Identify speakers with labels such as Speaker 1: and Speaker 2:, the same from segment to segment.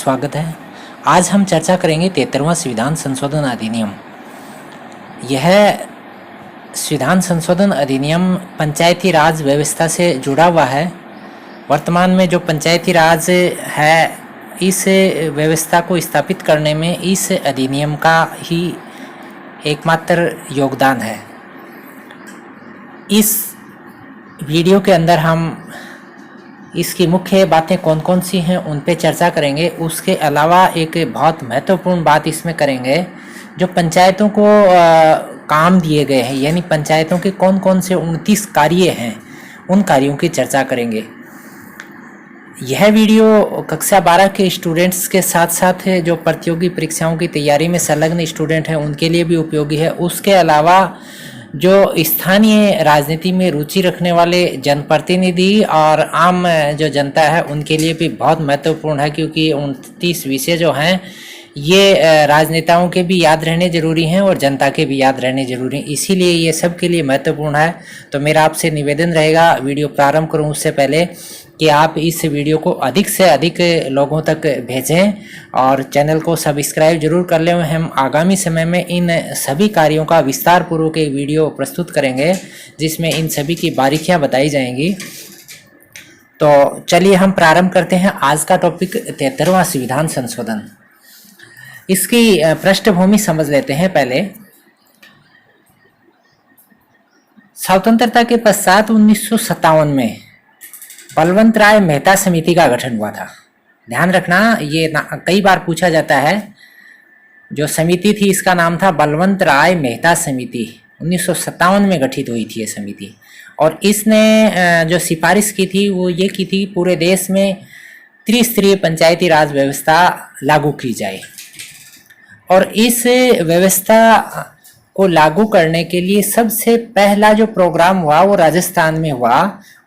Speaker 1: स्वागत है। आज हम चर्चा करेंगे 73वां संविधान संशोधन अधिनियम। यह संविधान संशोधन अधिनियम पंचायती राज व्यवस्था से जुड़ा हुआ है। वर्तमान में जो पंचायती राज है, इस व्यवस्था को स्थापित करने में इस अधिनियम का ही एकमात्र योगदान है। इस वीडियो के अंदर हम इसकी मुख्य बातें कौन कौन सी हैं उन पे चर्चा करेंगे। उसके अलावा एक बहुत महत्वपूर्ण बात इसमें करेंगे, जो पंचायतों को काम दिए गए हैं, यानी पंचायतों के कौन कौन से 29 कार्य हैं, उन कार्यों की चर्चा करेंगे। यह वीडियो कक्षा 12 के स्टूडेंट्स के साथ साथ जो प्रतियोगी परीक्षाओं की तैयारी में संलग्न स्टूडेंट हैं उनके लिए भी उपयोगी है। उसके अलावा जो स्थानीय राजनीति में रुचि रखने वाले जनप्रतिनिधि और आम जो जनता है उनके लिए भी बहुत महत्वपूर्ण है, क्योंकि 29 विषय जो हैं ये राजनेताओं के भी याद रहने ज़रूरी हैं और जनता के भी याद रहने ज़रूरी हैं, इसीलिए ये सब के लिए महत्वपूर्ण है। तो मेरा आपसे निवेदन रहेगा, वीडियो प्रारंभ करूं उससे पहले, कि आप इस वीडियो को अधिक से अधिक लोगों तक भेजें और चैनल को सब्सक्राइब जरूर कर लें। हम आगामी समय में इन सभी कार्यों का विस्तार पूर्वक एक वीडियो प्रस्तुत करेंगे जिसमें इन सभी की बारीकियां बताई जाएंगी। तो चलिए हम प्रारंभ करते हैं। आज का टॉपिक 73वां संविधान संशोधन। इसकी पृष्ठभूमि समझ लेते हैं पहले। स्वतंत्रता के पश्चात 1957 में बलवंत राय मेहता समिति का गठन हुआ था। ध्यान रखना, ये कई बार पूछा जाता है। जो समिति थी इसका नाम था बलवंत राय मेहता समिति। 1957 में गठित हुई थी ये समिति, और इसने जो सिफारिश की थी वो ये की थी, पूरे देश में त्रिस्तरीय पंचायती राज व्यवस्था लागू की जाए। और इस व्यवस्था को लागू करने के लिए सबसे पहला जो प्रोग्राम हुआ वो राजस्थान में हुआ,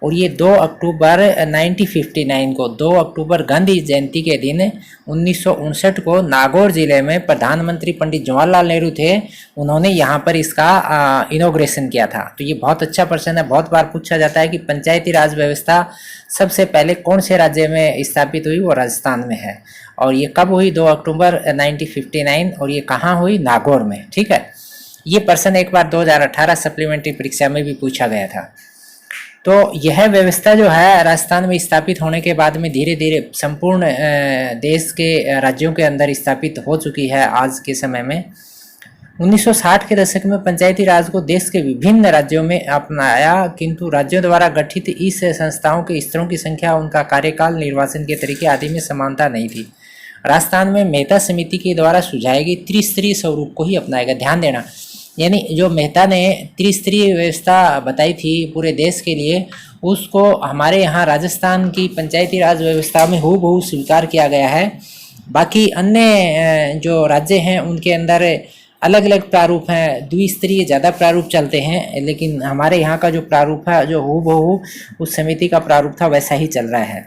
Speaker 1: और ये 2 अक्टूबर 1959 को, 2 अक्टूबर गांधी जयंती के दिन 1959 को नागौर जिले में प्रधानमंत्री पंडित जवाहरलाल नेहरू थे, उन्होंने यहाँ पर इसका इनॉग्रेशन किया था। तो ये बहुत अच्छा प्रश्न है। बहुत बार पूछा जाता है कि पंचायती राज व्यवस्था सबसे पहले कौन से राज्य में स्थापित हुई, वो राजस्थान में है। और ये कब हुई? 2 अक्टूबर 1959, और ये कहाँ हुई? नागौर में। ठीक है, ये प्रश्न एक बार 2018 सप्लीमेंट्री परीक्षा में भी पूछा गया था। तो यह व्यवस्था जो है राजस्थान में स्थापित होने के बाद में धीरे धीरे संपूर्ण देश के राज्यों के अंदर स्थापित हो चुकी है आज के समय में। 1960 के दशक में पंचायती राज को देश के विभिन्न राज्यों में अपनाया, किंतु राज्यों द्वारा गठित इस संस्थाओं के स्तरों की संख्या, उनका कार्यकाल, निर्वाचन के तरीके आदि में समानता नहीं थी। राजस्थान में मेहता समिति के द्वारा सुझाई गई त्रिस्तरीय स्वरूप को ही अपनाया गया। ध्यान देना, यानी जो मेहता ने त्रिस्तरीय व्यवस्था बताई थी पूरे देश के लिए, उसको हमारे यहाँ राजस्थान की पंचायती राज व्यवस्था में हूबहू स्वीकार किया गया है। बाकी अन्य जो राज्य हैं उनके अंदर अलग अलग प्रारूप हैं, द्विस्तरीय ज़्यादा प्रारूप चलते हैं, लेकिन हमारे यहाँ का जो प्रारूप है, जो हूबहू उस समिति का प्रारूप था, वैसा ही चल रहा है।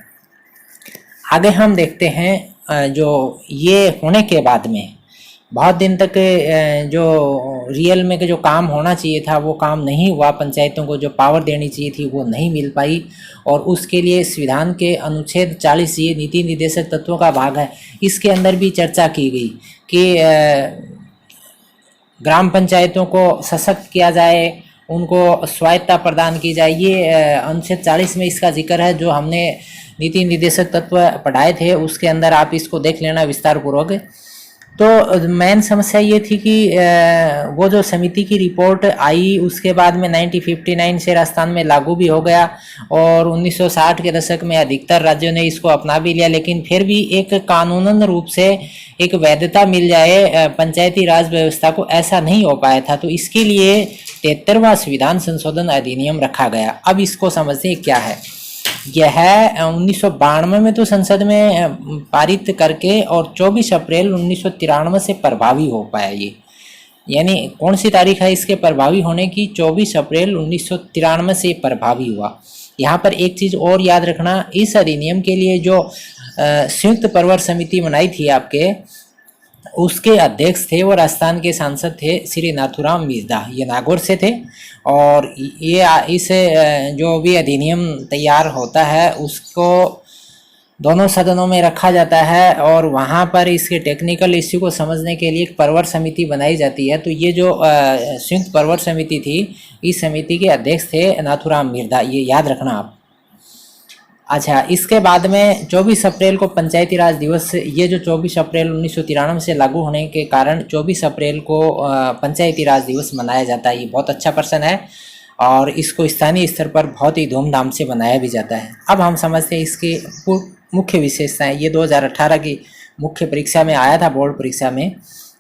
Speaker 1: आगे हम देखते हैं, जो ये होने के बाद में बहुत दिन तक जो रियल में जो काम होना चाहिए था वो काम नहीं हुआ। पंचायतों को जो पावर देनी चाहिए थी वो नहीं मिल पाई, और उसके लिए संविधान के अनुच्छेद 40 ये नीति निर्देशक तत्वों का भाग है, इसके अंदर भी चर्चा की गई कि ग्राम पंचायतों को सशक्त किया जाए, उनको स्वायत्तता प्रदान की जाए। ये अनुच्छेद 40 में इसका जिक्र है। जो हमने नीति निर्देशक तत्व पढ़ाए थे उसके अंदर आप इसको देख लेना विस्तार पूर्वक। तो मेन समस्या ये थी कि वो जो समिति की रिपोर्ट आई उसके बाद में 1959 से राजस्थान में लागू भी हो गया, और 1960 के दशक में अधिकतर राज्यों ने इसको अपना भी लिया, लेकिन फिर भी एक कानूनन रूप से एक वैधता मिल जाए पंचायती राज व्यवस्था को, ऐसा नहीं हो पाया था। तो इसके लिए 73वां संविधान संशोधन अधिनियम रखा गया। अब इसको समझते हैं क्या है। यह 1992 में तो संसद में पारित करके, और 24 अप्रैल 1993 से प्रभावी हो पाया ये। यानी कौन सी तारीख है इसके प्रभावी होने की? 24 अप्रैल 1993 से प्रभावी हुआ। यहाँ पर एक चीज़ और याद रखना, इस अधिनियम के लिए जो संयुक्त प्रवर समिति बनाई थी आपके, उसके अध्यक्ष थे वो राजस्थान के सांसद थे श्री नाथूराम मिर्धा, ये नागौर से थे। और ये इस जो भी अधिनियम तैयार होता है उसको दोनों सदनों में रखा जाता है और वहाँ पर इसके टेक्निकल इश्यू को समझने के लिए एक परवर समिति बनाई जाती है। तो ये जो संयुक्त परवर समिति थी, इस समिति के अध्यक्ष थे नाथूराम मिर्धा, ये याद रखना आप। अच्छा, इसके बाद में 24 अप्रैल को पंचायती राज दिवस, ये जो 24 अप्रैल 1993 से लागू होने के कारण 24 अप्रैल को पंचायती राज दिवस मनाया जाता है। ये बहुत अच्छा प्रश्न है और इसको स्थानीय स्तर पर बहुत ही धूमधाम से मनाया भी जाता है। अब हम समझते हैं इसकी मुख्य विशेषताएं। ये 2018 की मुख्य परीक्षा में आया था, बोर्ड परीक्षा में।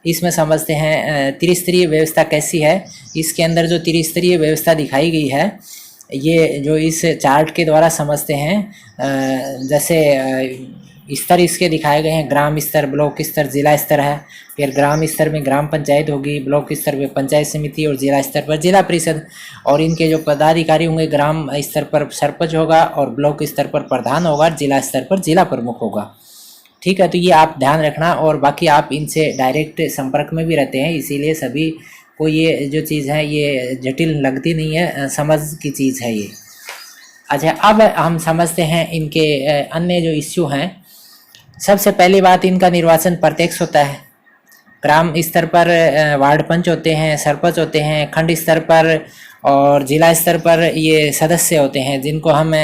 Speaker 1: इसमें समझते हैं त्रिस्तरीय व्यवस्था कैसी है। इसके अंदर जो त्रिस्तरीय व्यवस्था दिखाई गई है, ये जो इस चार्ट के द्वारा समझते हैं, जैसे स्तर इसके दिखाए गए हैं। ग्राम स्तर, ब्लॉक स्तर, जिला स्तर है। फिर ग्राम स्तर में ग्राम पंचायत होगी, ब्लॉक स्तर पे पंचायत समिति और जिला स्तर पर जिला परिषद। और इनके जो पदाधिकारी होंगे, ग्राम स्तर पर सरपंच होगा और ब्लॉक स्तर पर प्रधान होगा, जिला स्तर पर जिला प्रमुख होगा। ठीक है, तो ये आप ध्यान रखना। और बाकी आप इनसे डायरेक्ट संपर्क में भी रहते हैं, इसीलिए सभी को ये जो चीज़ है ये जटिल लगती नहीं है, समझ की चीज़ है ये। अच्छा, अब हम समझते हैं इनके अन्य जो इश्यू हैं। सबसे पहली बात, इनका निर्वाचन प्रत्यक्ष होता है। ग्राम स्तर पर वार्ड पंच होते हैं, सरपंच होते हैं। खंड स्तर पर और जिला स्तर पर ये सदस्य होते हैं, जिनको हम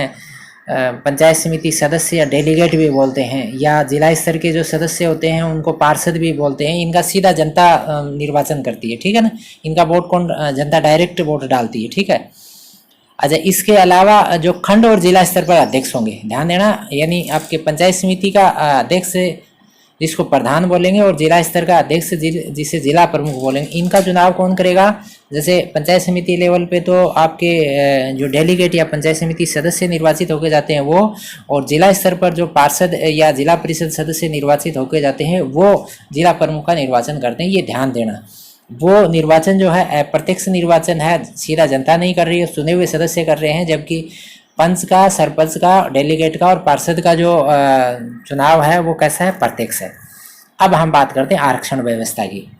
Speaker 1: पंचायत समिति सदस्य या डेलीगेट भी बोलते हैं, या जिला स्तर के जो सदस्य होते हैं उनको पार्षद भी बोलते हैं। इनका सीधा जनता निर्वाचन करती है, ठीक है ना। इनका वोट कौन, जनता डायरेक्ट वोट डालती है, ठीक है। अच्छा, इसके अलावा जो खंड और जिला स्तर पर अध्यक्ष होंगे, ध्यान देना, यानी आपके पंचायत समिति का अध्यक्ष जिसको प्रधान बोलेंगे और जिला स्तर का अध्यक्ष जिसे जिला प्रमुख बोलेंगे, इनका चुनाव कौन करेगा। जैसे पंचायत समिति लेवल पे तो आपके जो डेलीगेट या पंचायत समिति सदस्य निर्वाचित होकर जाते हैं वो, और जिला स्तर पर जो पार्षद या जिला परिषद सदस्य निर्वाचित होकर जाते हैं वो जिला प्रमुख का निर्वाचन करते हैं। ये ध्यान देना, वो निर्वाचन जो है अप्रत्यक्ष निर्वाचन है, सीधा जनता नहीं कर रही है, चुने हुए सदस्य कर रहे हैं। जबकि पंच का, सरपंच का, डेलीगेट का और पार्षद का जो चुनाव है वो कैसा है, प्रत्यक्ष है। अब हम बात करते हैं आरक्षण व्यवस्था की।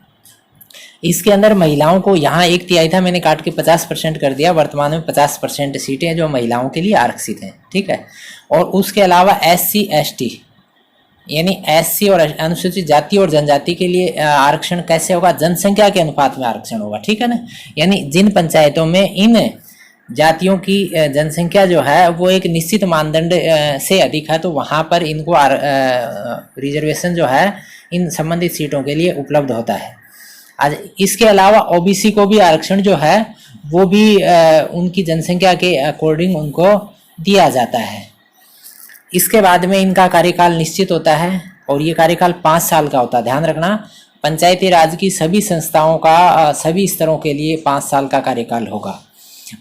Speaker 1: इसके अंदर महिलाओं को, यहाँ 1/3 था, मैंने काट के 50% कर दिया। वर्तमान में 50% सीटें जो महिलाओं के लिए आरक्षित हैं, ठीक है। और उसके अलावा SC ST यानी SC और अनुसूचित जाति और जनजाति के लिए आरक्षण कैसे होगा, जनसंख्या के अनुपात में आरक्षण होगा, ठीक है ना। यानी जिन पंचायतों में इन जातियों की जनसंख्या जो है वो एक निश्चित मानदंड से अधिक है, तो वहाँ पर इनको रिजर्वेशन जो है इन संबंधित सीटों के लिए उपलब्ध होता है। आज इसके अलावा OBC को भी आरक्षण जो है वो भी उनकी जनसंख्या के अकॉर्डिंग उनको दिया जाता है। इसके बाद में इनका कार्यकाल निश्चित होता है और ये कार्यकाल 5 साल का होता है। ध्यान रखना, पंचायती राज की सभी संस्थाओं का सभी स्तरों के लिए 5 साल का कार्यकाल होगा।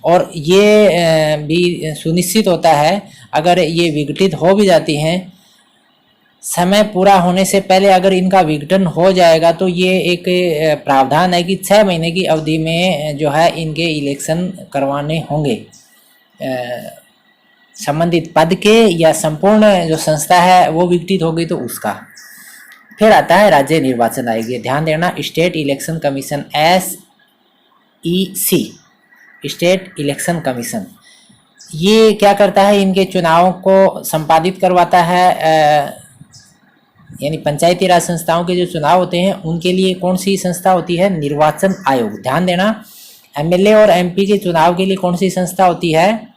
Speaker 1: और ये भी सुनिश्चित होता है, अगर ये विघटित हो भी जाती हैं, समय पूरा होने से पहले अगर इनका विघटन हो जाएगा तो ये एक प्रावधान है कि 6 महीने की अवधि में जो है इनके इलेक्शन करवाने होंगे, संबंधित पद के या संपूर्ण जो संस्था है वो विघटित हो गई तो उसका। फिर आता है राज्य निर्वाचन आयोग। ध्यान देना, state election commission, SEC, state election commission, ये क्या करता है, इनके चुनावों को संपादित करवाता है। यानी पंचायती राज संस्थाओं के जो चुनाव होते हैं उनके लिए कौन सी संस्था होती है, निर्वाचन आयोग। ध्यान देना, MLA और MP के चुनाव के लिए कौन सी संस्था होती है,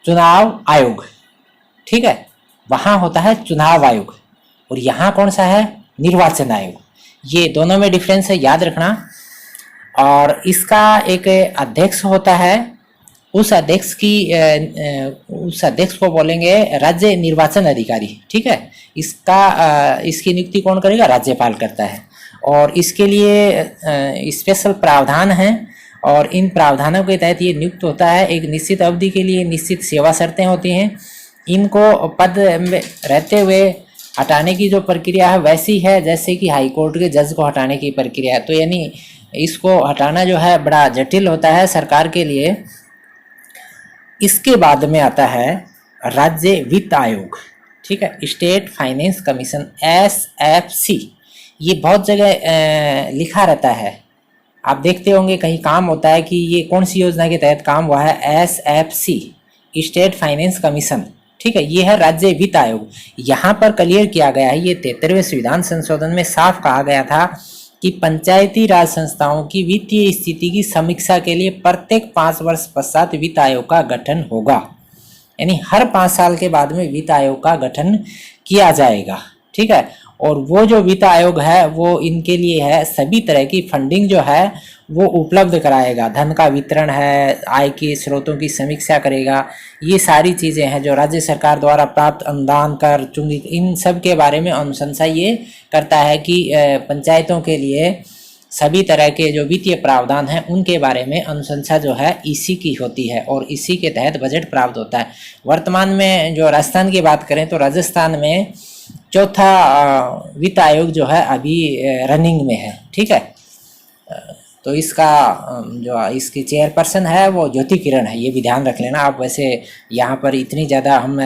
Speaker 1: चुनाव आयोग, ठीक है। वहां होता है चुनाव आयोग और यहाँ कौन सा है, निर्वाचन आयोग। ये दोनों में डिफरेंस है, याद रखना। और इसका एक अध्यक्ष होता है, उस अध्यक्ष को बोलेंगे राज्य निर्वाचन अधिकारी, ठीक है। इसकी नियुक्ति कौन करेगा, राज्यपाल करता है। और इसके लिए स्पेशल प्रावधान हैं और इन प्रावधानों के तहत ये नियुक्त होता है। एक निश्चित अवधि के लिए निश्चित सेवा शर्तें होती हैं। इनको पद में रहते हुए हटाने की जो प्रक्रिया है वैसी है जैसे कि हाई कोर्ट के जज को हटाने की प्रक्रिया है। तो यानी इसको हटाना जो है बड़ा जटिल होता है सरकार के लिए। इसके बाद में आता है राज्य वित्त आयोग, ठीक है, स्टेट फाइनेंस कमीशन, SFC। ये बहुत जगह लिखा रहता है, आप देखते होंगे कहीं काम होता है कि ये कौन सी योजना के तहत काम हुआ है, SFC, स्टेट फाइनेंस कमीशन। ठीक है, ये है राज्य वित्त आयोग। यहाँ पर क्लियर किया गया है, ये 73वें संविधान संशोधन में साफ कहा गया था कि पंचायती राज संस्थाओं की वित्तीय स्थिति की समीक्षा के लिए प्रत्येक 5 वर्ष पश्चात वित्त आयोग का गठन होगा। यानी हर 5 साल के बाद में वित्त आयोग का गठन किया जाएगा। ठीक है, और वो जो वित्त आयोग है वो इनके लिए है, सभी तरह की फंडिंग जो है वो उपलब्ध कराएगा, धन का वितरण है, आय के स्रोतों की समीक्षा करेगा, ये सारी चीज़ें हैं जो राज्य सरकार द्वारा प्राप्त अनुदान, कर, चुंगी, इन सब के बारे में अनुशंसा ये करता है कि पंचायतों के लिए सभी तरह के जो वित्तीय प्रावधान हैं उनके बारे में अनुशंसा जो है इसी की होती है और इसी के तहत बजट प्राप्त होता है। वर्तमान में जो राजस्थान की बात करें तो राजस्थान में चौथा वित्त आयोग जो है अभी रनिंग में है। ठीक है, तो इसका जो इसकी चेयरपर्सन है वो ज्योति किरण है, ये भी ध्यान रख लेना आप। वैसे यहाँ पर इतनी ज़्यादा हम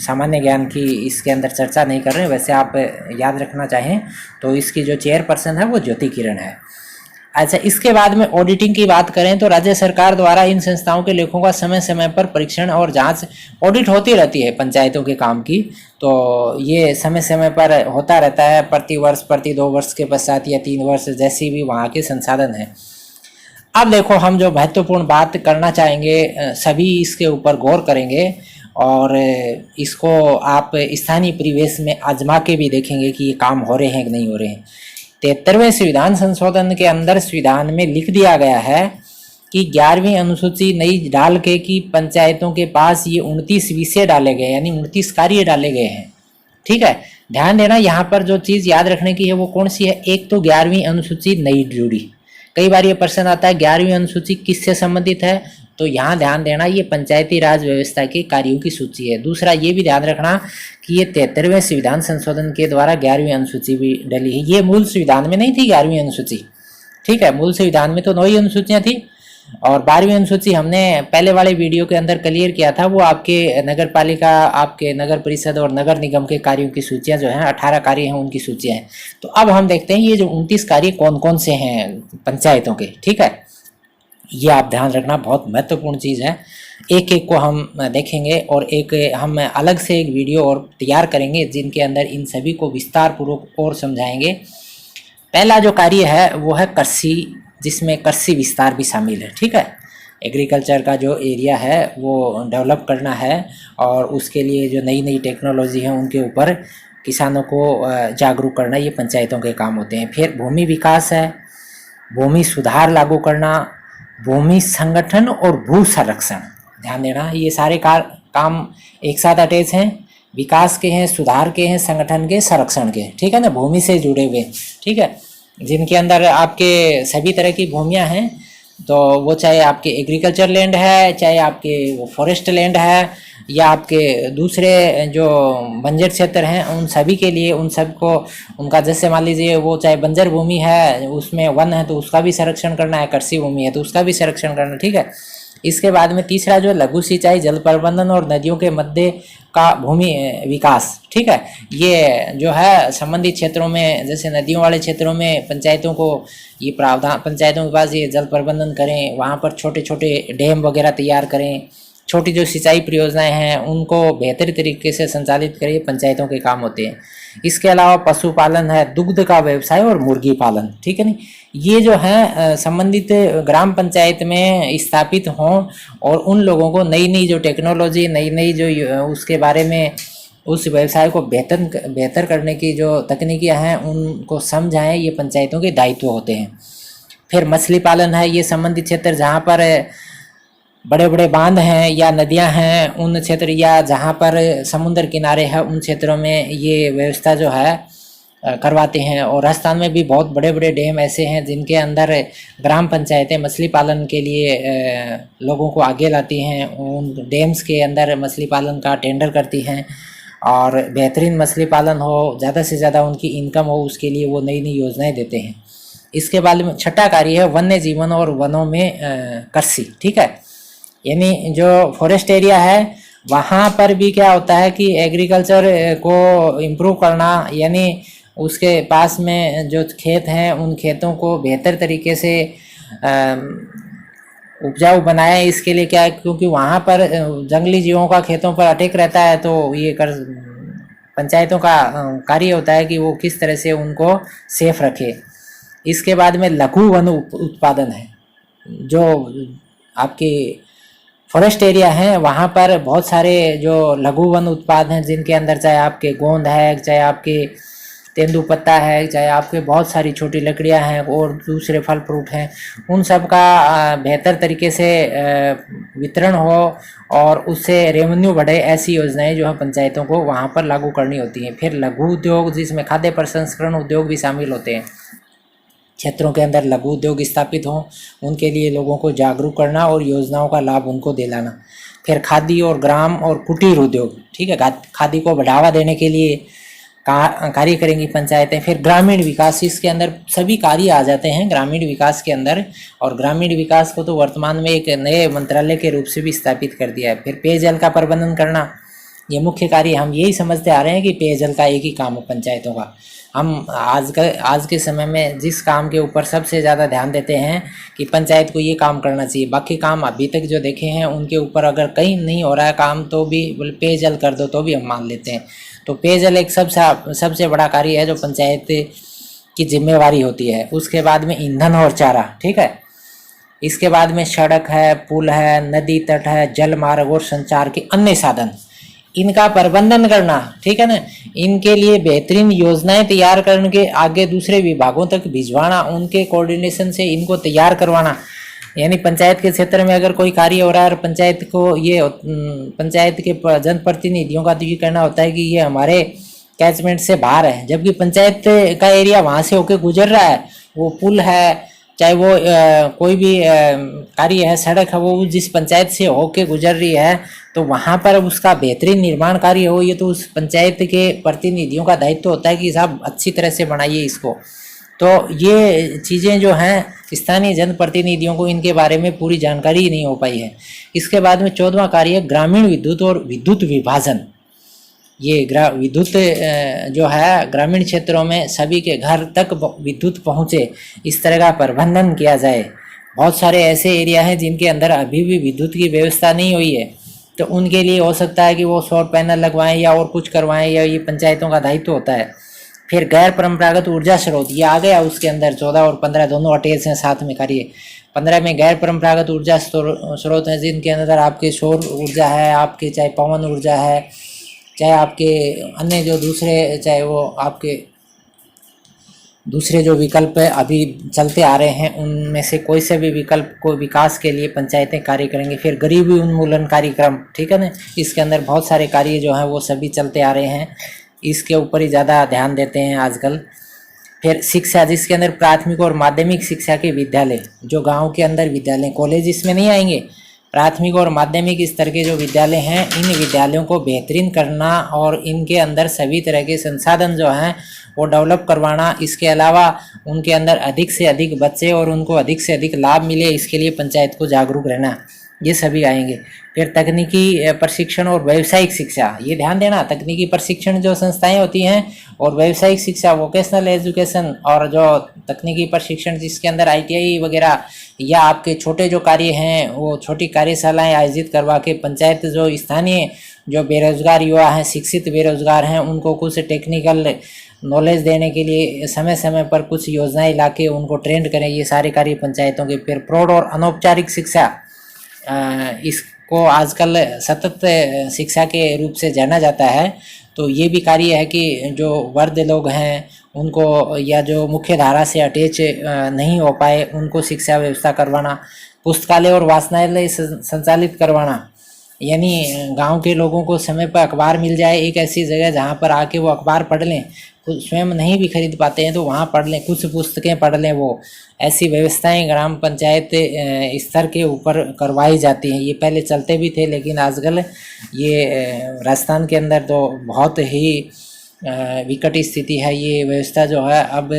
Speaker 1: सामान्य ज्ञान की इसके अंदर चर्चा नहीं कर रहे हैं, वैसे आप याद रखना चाहें तो इसकी जो चेयरपर्सन है वो ज्योति किरण है। अच्छा, इसके बाद में ऑडिटिंग की बात करें तो राज्य सरकार द्वारा इन संस्थाओं के लेखों का समय समय पर परीक्षण और जांच, ऑडिट होती रहती है पंचायतों के काम की, तो ये समय समय पर होता रहता है, प्रति वर्ष, प्रति 2 वर्ष के पश्चात या 3 वर्ष, जैसी भी वहाँ के संसाधन हैं। अब देखो, हम जो महत्वपूर्ण बात करना चाहेंगे सभी इसके ऊपर गौर करेंगे और इसको आप स्थानीय परिवेश में आजमा के भी देखेंगे कि ये काम हो रहे हैं कि नहीं हो रहे हैं। 73वें संविधान संशोधन के अंदर संविधान में लिख दिया गया है कि 11वीं अनुसूची नई डाल के कि पंचायतों के पास ये 29 विषय डाले गए, यानी 29 कार्य डाले गए हैं। ठीक है, ध्यान देना, यहाँ पर जो चीज़ याद रखने की है वो कौन सी है। एक तो 11वीं अनुसूची नई जुड़ी, कई बार ये प्रश्न आता है 11वीं अनुसूची किससे संबंधित है, तो यहाँ ध्यान देना ये पंचायती राज व्यवस्था के कार्यों की सूची है। दूसरा ये भी ध्यान रखना कि ये 73वें संविधान संशोधन के द्वारा 11वीं अनुसूची भी डली है, ये मूल संविधान में नहीं थी 11वीं अनुसूची। ठीक है, मूल संविधान में तो 9 ही अनुसूचियाँ थी और 12वीं अनुसूची हमने पहले वाले वीडियो के अंदर क्लियर किया था, वो आपके नगर पालिका, आपके नगर परिषद और नगर निगम के कार्यों की सूचियाँ जो हैं 18 कार्य हैं उनकी सूचियाँ हैं। तो अब हम देखते हैं ये जो 29 कार्य कौन कौन से हैं पंचायतों के। ठीक है, ये आप ध्यान रखना, बहुत महत्वपूर्ण चीज़ है। एक एक को हम देखेंगे और एक हम अलग से एक वीडियो और तैयार करेंगे जिनके अंदर इन सभी को विस्तार पूर्वक और समझाएंगे। पहला जो कार्य है वो है कृषि, जिसमें कृषि विस्तार भी शामिल है। ठीक है, एग्रीकल्चर का जो एरिया है वो डेवलप करना है और उसके लिए जो नई नई टेक्नोलॉजी है उनके ऊपर किसानों को जागरूक करना, ये पंचायतों के काम होते हैं। फिर भूमि विकास है, भूमि सुधार लागू करना, भूमि संगठन और भू संरक्षण। ध्यान देना, ये सारे काम एक साथ अटैच हैं, विकास के हैं, सुधार के हैं, संगठन के, संरक्षण के। ठीक है ना, भूमि से जुड़े हुए। ठीक है, जिनके अंदर आपके सभी तरह की भूमियां हैं, तो वो चाहे आपके एग्रीकल्चर लैंड है, चाहे आपके वो फॉरेस्ट लैंड है, या आपके दूसरे जो बंजर क्षेत्र हैं, उन सभी के लिए उन सबको उनका, जैसे मान लीजिए वो चाहे बंजर भूमि है उसमें वन है तो उसका भी संरक्षण करना है, कृषि भूमि है तो उसका भी संरक्षण करना। ठीक है, इसके बाद में तीसरा जो लघु सिंचाई, जल प्रबंधन और नदियों के मध्य का भूमि विकास। ठीक है, ये जो है संबंधित क्षेत्रों में, जैसे नदियों वाले क्षेत्रों में पंचायतों को ये प्रावधान, पंचायतों के पास ये जल प्रबंधन करें, वहाँ पर छोटे छोटे डैम वगैरह तैयार करें, छोटी जो सिंचाई परियोजनाएं हैं उनको बेहतर तरीके से संचालित करें, पंचायतों के काम होते हैं। इसके अलावा पशुपालन है, दुग्ध का व्यवसाय और मुर्गी पालन। ठीक है नहीं, ये जो है संबंधित ग्राम पंचायत में स्थापित हों और उन लोगों को नई नई जो टेक्नोलॉजी, नई नई जो उसके बारे में, उस व्यवसाय को बेहतर करने की जो तकनीकियाँ हैं उनको समझाएं, ये पंचायतों के दायित्व होते हैं। फिर मछली पालन है, ये संबंधित क्षेत्र जहाँ पर बड़े बड़े बांध हैं या नदियां हैं उन क्षेत्र, या जहां पर समुद्र किनारे है उन क्षेत्रों में ये व्यवस्था जो है करवाते हैं। और राजस्थान में भी बहुत बड़े बड़े डैम ऐसे हैं जिनके अंदर ग्राम पंचायतें मछली पालन के लिए लोगों को आगे लाती हैं, उन डैम्स के अंदर मछली पालन का टेंडर करती हैं और बेहतरीन मछली पालन हो, ज़्यादा से ज़्यादा उनकी इनकम हो, उसके लिए वो नई नई योजनाएँ देते हैं। इसके बाद में छठा कार्य है वन्य जीवन और वनों में कृषि। ठीक है, यानी जो फॉरेस्ट एरिया है वहाँ पर भी क्या होता है कि एग्रीकल्चर को इम्प्रूव करना, यानी उसके पास में जो खेत हैं उन खेतों को बेहतर तरीके से उपजाऊ बनाया। इसके लिए क्या है, क्योंकि वहाँ पर जंगली जीवों का खेतों पर अटैक रहता है, तो ये पंचायतों का कार्य होता है कि वो किस तरह से उनको सेफ रखे। इसके बाद में लघु वन उत्पादन है, जो आपके फॉरेस्ट एरिया हैं वहाँ पर बहुत सारे जो लघु वन उत्पाद हैं, जिनके अंदर चाहे आपके गोंद है, चाहे आपके तेंदुपत्ता है, चाहे आपके बहुत सारी छोटी लकड़ियाँ हैं और दूसरे फल फ्रूट हैं, उन सब का बेहतर तरीके से वितरण हो और उससे रेवेन्यू बढ़े, ऐसी योजनाएं जो है पंचायतों को वहाँ पर लागू करनी होती हैं। फिर लघु उद्योग, जिसमें खाद्य प्रसंस्करण उद्योग भी शामिल होते हैं। क्षेत्रों के अंदर लघु उद्योग स्थापित हों, उनके लिए लोगों को जागरूक करना और योजनाओं का लाभ उनको दिलाना। फिर खादी और ग्राम और कुटीर उद्योग, ठीक है, खादी को बढ़ावा देने के लिए कार्य करेंगी पंचायतें। फिर ग्रामीण विकास, इसके अंदर सभी कार्य आ जाते हैं ग्रामीण विकास के अंदर, और ग्रामीण विकास को तो वर्तमान में एक नए मंत्रालय के रूप से भी स्थापित कर दिया है। फिर पेयजल का प्रबंधन करना, ये मुख्य कार्य हम यही समझते आ रहे हैं कि पेयजल का एक ही काम है पंचायतों का। हम आज के समय में जिस काम के ऊपर सबसे ज़्यादा ध्यान देते हैं कि पंचायत को ये काम करना चाहिए, बाकी काम अभी तक जो देखे हैं उनके ऊपर अगर कहीं नहीं हो रहा है काम, तो भी बोले पेयजल कर दो, तो भी हम मान लेते हैं। तो पेयजल एक सबसे बड़ा कार्य है जो पंचायत की जिम्मेवारी होती है। उसके बाद में ईंधन और चारा, ठीक है। इसके बाद में सड़क है, पुल है, नदी तट है, जल मार्ग और संचार के अन्य साधन, इनका प्रबंधन करना, ठीक है ना। इनके लिए बेहतरीन योजनाएं तैयार करके आगे दूसरे विभागों तक भिजवाना, उनके कोऑर्डिनेशन से इनको तैयार करवाना। यानी पंचायत के क्षेत्र में अगर कोई कार्य हो रहा है और पंचायत को पंचायत के जनप्रतिनिधियों का तो ये कहना होता है कि ये हमारे कैचमेंट से बाहर है, जबकि पंचायत का एरिया वहाँ से होके गुजर रहा है। वो पुल है, चाहे वो कोई भी कार्य है, सड़क है, वो जिस पंचायत से होके गुजर रही है, तो वहाँ पर उसका बेहतरीन निर्माण कार्य हो, ये तो उस पंचायत के प्रतिनिधियों का दायित्व होता है कि साहब अच्छी तरह से बनाइए इसको। तो ये चीज़ें जो हैं स्थानीय जनप्रतिनिधियों को इनके बारे में पूरी जानकारी नहीं हो पाई है। इसके बाद में 14वां कार्य ग्रामीण विद्युत और विद्युत विभाजन। ये विद्युत जो है ग्रामीण क्षेत्रों में सभी के घर तक विद्युत पहुँचे, इस तरह का प्रबंधन किया जाए। बहुत सारे ऐसे एरिया हैं जिनके अंदर अभी भी विद्युत की व्यवस्था नहीं हुई है, तो उनके लिए हो सकता है कि वो सौर पैनल लगवाएं या और कुछ करवाएं, या ये पंचायतों का दायित्व होता है। फिर गैर परंपरागत ऊर्जा स्रोत, ये आ गया उसके अंदर 14 और 15 दोनों अटैच हैं साथ में कार्य। 15 में गैर परंपरागत ऊर्जा स्रोत हैं, जिनके अंदर आपके सौर ऊर्जा है, आपके चाहे पवन ऊर्जा है, चाहे आपके अन्य जो दूसरे, चाहे वो आपके दूसरे जो विकल्प अभी चलते आ रहे हैं, उनमें से कोई से भी विकल्प को विकास के लिए पंचायतें कार्य करेंगी। फिर गरीबी उन्मूलन कार्यक्रम, ठीक है ना, इसके अंदर बहुत सारे कार्य जो हैं वो सभी चलते आ रहे हैं, इसके ऊपर ही ज़्यादा ध्यान देते हैं आजकल। फिर शिक्षा, जिसके अंदर प्राथमिक और माध्यमिक शिक्षा के विद्यालय, जो गाँव के अंदर विद्यालय, कॉलेज इसमें नहीं आएंगे, प्राथमिक और माध्यमिक स्तर के जो विद्यालय हैं, इन विद्यालयों को बेहतरीन करना और इनके अंदर सभी तरह के संसाधन जो हैं वो डेवलप करवाना। इसके अलावा उनके अंदर अधिक से अधिक बच्चे और उनको अधिक से अधिक लाभ मिले, इसके लिए पंचायत को जागरूक रहना, ये सभी आएंगे। फिर तकनीकी प्रशिक्षण और व्यावसायिक शिक्षा, ये ध्यान देना, तकनीकी प्रशिक्षण जो संस्थाएं होती हैं और व्यावसायिक शिक्षा, वोकेशनल एजुकेशन, और जो तकनीकी प्रशिक्षण जिसके अंदर ITI वगैरह या आपके छोटे जो कार्य हैं वो छोटी कार्यशालाएं आयोजित करवा के पंचायत जो स्थानीय जो बेरोजगार युवा हैं, शिक्षित बेरोजगार हैं, उनको कुछ टेक्निकल नॉलेज देने के लिए समय समय पर कुछ योजनाएं ला के उनको ट्रेंड करें, ये सारे कार्य पंचायतों के। फिर प्रौढ़ और अनौपचारिक शिक्षा, इसको आजकल सतत शिक्षा के रूप से जाना जाता है, तो ये भी कार्य है कि जो वृद्ध लोग हैं उनको, या जो मुख्य धारा से अटैच नहीं हो पाए, उनको शिक्षा व्यवस्था करवाना। पुस्तकालय और वाचनालय संचालित करवाना, यानी गांव के लोगों को समय पर अखबार मिल जाए, एक ऐसी जगह जहां पर आके वो अखबार पढ़ लें, कुछ स्वयं नहीं भी खरीद पाते हैं तो वहां पढ़ लें, कुछ पुस्तकें पढ़ लें, वो ऐसी व्यवस्थाएं ग्राम पंचायत स्तर के ऊपर करवाई जाती हैं। ये पहले चलते भी थे, लेकिन आजकल ये राजस्थान के अंदर तो बहुत ही विकट स्थिति है। ये व्यवस्था जो है अब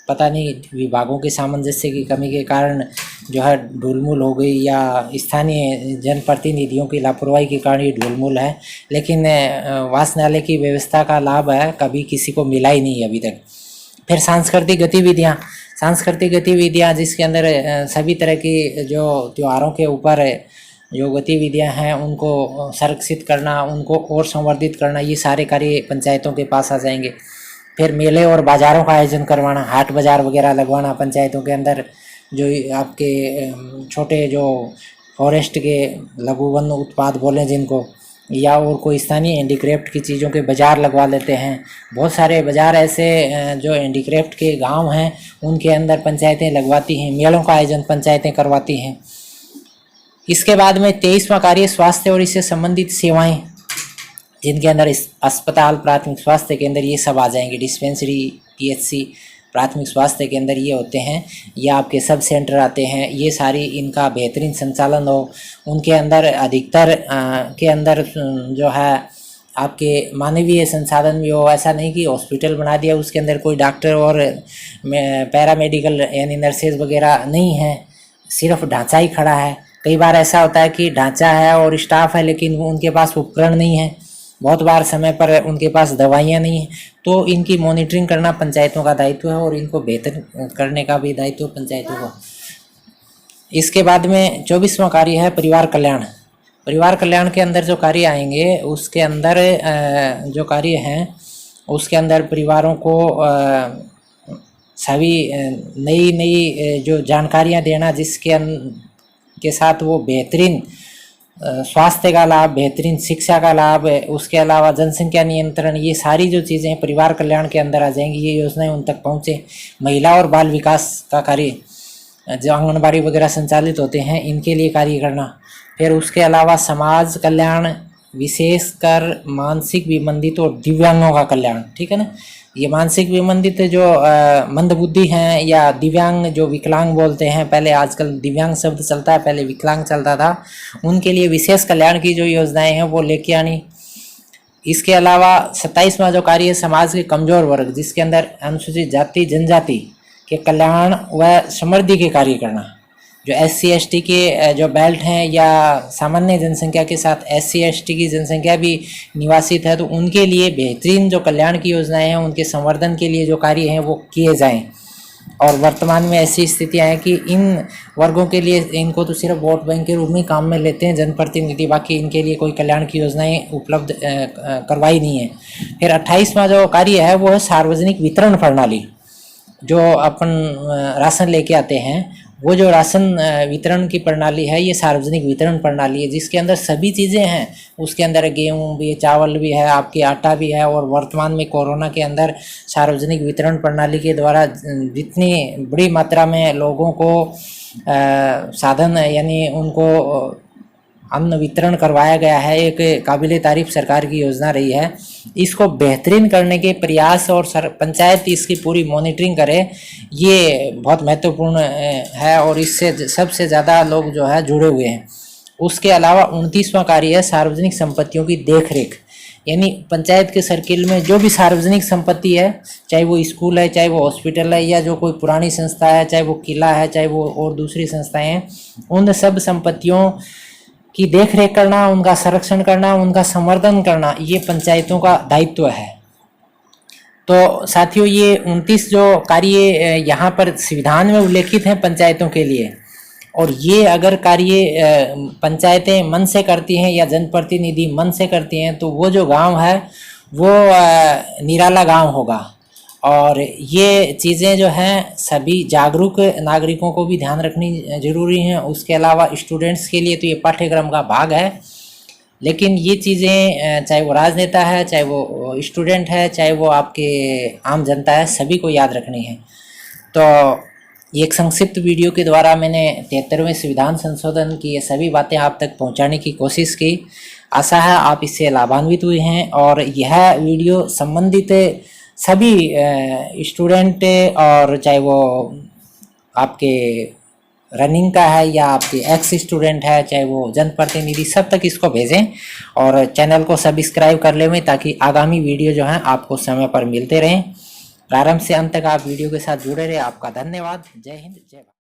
Speaker 1: पता नहीं विभागों के सामंजस्य की कमी के कारण जो है ढुलमुल हो गई, या स्थानीय जनप्रतिनिधियों की लापरवाही के कारण ये ढुलमुल है, लेकिन वाचनालय की व्यवस्था का लाभ है कभी किसी को मिला ही नहीं अभी तक। फिर सांस्कृतिक गतिविधियाँ, सांस्कृतिक गतिविधियाँ जिसके अंदर सभी तरह की जो त्योहारों के ऊपर जो गतिविधियाँ हैं उनको संरक्षित करना, उनको और संवर्धित करना, ये सारे कार्य पंचायतों के पास आ जाएंगे। फिर मेले और बाज़ारों का आयोजन करवाना, हाट बाज़ार वगैरह लगवाना पंचायतों के अंदर, जो आपके छोटे जो फॉरेस्ट के लघु वन उत्पाद बोलें जिनको, या और कोई स्थानीय हैंडीक्राफ्ट की चीज़ों के बाज़ार लगवा लेते हैं। बहुत सारे बाज़ार ऐसे जो हैंडीक्राफ्ट के गांव हैं उनके अंदर पंचायतें लगवाती हैं, मेलों का आयोजन पंचायतें करवाती हैं। इसके बाद में 23वां कार्य स्वास्थ्य और इससे संबंधित सेवाएं, जिनके अंदर अस्पताल, प्राथमिक स्वास्थ्य केंद्र ये सब आ जाएंगे। डिस्पेंसरी, पीएचसी, प्राथमिक स्वास्थ्य केंद्र ये होते हैं, या आपके सब सेंटर आते हैं। ये सारी इनका बेहतरीन संचालन हो, उनके अंदर अधिकतर के अंदर जो है आपके मानवीय संसाधन भी हो। ऐसा नहीं कि हॉस्पिटल बना दिया उसके अंदर कोई डॉक्टर और पैरामेडिकल यानी नर्सेज वगैरह नहीं है, सिर्फ ढांचा ही खड़ा है। कई बार ऐसा होता है कि ढांचा है और स्टाफ है लेकिन उनके पास उपकरण नहीं है, बहुत बार समय पर उनके पास दवाइयाँ नहीं हैं। तो इनकी मॉनिटरिंग करना पंचायतों का दायित्व है और इनको बेहतर करने का भी दायित्व पंचायतों को। इसके बाद में 24वां कार्य है परिवार कल्याण। परिवार कल्याण के अंदर जो कार्य आएंगे उसके अंदर जो कार्य हैं उसके अंदर परिवारों को सभी नई जो जानकारियाँ देना, जिसके के साथ वो बेहतरीन स्वास्थ्य का लाभ, बेहतरीन शिक्षा का लाभ, उसके अलावा जनसंख्या नियंत्रण, ये सारी जो चीज़ें परिवार कल्याण के अंदर आ जाएंगी। ये योजनाएं उन तक पहुँचे। महिला और बाल विकास का कार्य, जो आंगनबाड़ी वगैरह संचालित होते हैं, इनके लिए कार्य करना। फिर उसके अलावा समाज कल्याण, विशेषकर मानसिक विमंदित और दिव्यांगों का कल्याण, ठीक है ना। ये मानसिक विमंदित जो मंदबुद्धि हैं या दिव्यांग जो विकलांग बोलते हैं, पहले आजकल दिव्यांग शब्द चलता है, पहले विकलांग चलता था, उनके लिए विशेष कल्याण की जो योजनाएं हैं वो लेके आनी। इसके अलावा 27वां जो कार्य है समाज के कमजोर वर्ग, जिसके अंदर अनुसूचित जाति जनजाति के कल्याण व समृद्धि के कार्य करना। जो SC ST के जो बेल्ट हैं या सामान्य जनसंख्या के साथ SC ST की जनसंख्या भी निवासित है, तो उनके लिए बेहतरीन जो कल्याण की योजनाएं हैं उनके संवर्धन के लिए जो कार्य हैं वो किए जाएं। और वर्तमान में ऐसी स्थितियां हैं कि इन वर्गों के लिए इनको तो सिर्फ वोट बैंक के रूप में काम में लेते हैं जनप्रतिनिधि, बाकी इनके लिए कोई कल्याण की योजनाएं उपलब्ध करवाई नहीं है। फिर 28वां जो कार्य है वो है सार्वजनिक वितरण प्रणाली। जो अपन राशन लेके आते हैं, वो जो राशन वितरण की प्रणाली है ये सार्वजनिक वितरण प्रणाली है, जिसके अंदर सभी चीज़ें हैं। उसके अंदर गेहूँ भी, चावल भी है, आपके आटा भी है। और वर्तमान में कोरोना के अंदर सार्वजनिक वितरण प्रणाली के द्वारा जितनी बड़ी मात्रा में लोगों को साधन यानी उनको अन्न वितरण करवाया गया है, एक काबिले तारीफ सरकार की योजना रही है। इसको बेहतरीन करने के प्रयास और पंचायत इसकी पूरी मॉनिटरिंग करे, ये बहुत महत्वपूर्ण है और इससे सबसे ज़्यादा लोग जो है जुड़े हुए हैं। उसके अलावा 29वां कार्य है सार्वजनिक संपत्तियों की देखरेख। यानी पंचायत के सर्किल में जो भी सार्वजनिक संपत्ति है, चाहे वो स्कूल है, चाहे वो हॉस्पिटल है, या जो कोई पुरानी संस्था है, चाहे वो किला है, चाहे वो और दूसरी संस्थाएं हैं, उन सब संपत्तियों की देख रेख करना, उनका संरक्षण करना, उनका संवर्धन करना, ये पंचायतों का दायित्व है। तो साथियों, ये 29 जो कार्य यहाँ पर संविधान में उल्लेखित हैं पंचायतों के लिए, और ये अगर कार्य पंचायतें मन से करती हैं या जनप्रतिनिधि मन से करती हैं तो वो जो गांव है वो निराला गांव होगा। और ये चीज़ें जो हैं सभी जागरूक नागरिकों को भी ध्यान रखनी जरूरी हैं। उसके अलावा स्टूडेंट्स के लिए तो ये पाठ्यक्रम का भाग है, लेकिन ये चीज़ें चाहे वो राजनेता है, चाहे वो स्टूडेंट है, चाहे वो आपके आम जनता है, सभी को याद रखनी है। तो ये एक संक्षिप्त वीडियो के द्वारा मैंने 73वें संविधान संशोधन की ये सभी बातें आप तक पहुंचाने की कोशिश की। आशा है आप इससे लाभान्वित हुए हैं और यह वीडियो संबंधित सभी स्टूडेंट और चाहे वो आपके रनिंग का है या आपके एक्स स्टूडेंट है, चाहे वो जनप्रतिनिधि, सब तक इसको भेजें और चैनल को सब्सक्राइब कर लें ताकि आगामी वीडियो जो हैं आपको समय पर मिलते रहें। प्रारंभ से अंत तक आप वीडियो के साथ जुड़े रहे। आपका धन्यवाद। जय हिंद, जय भारत।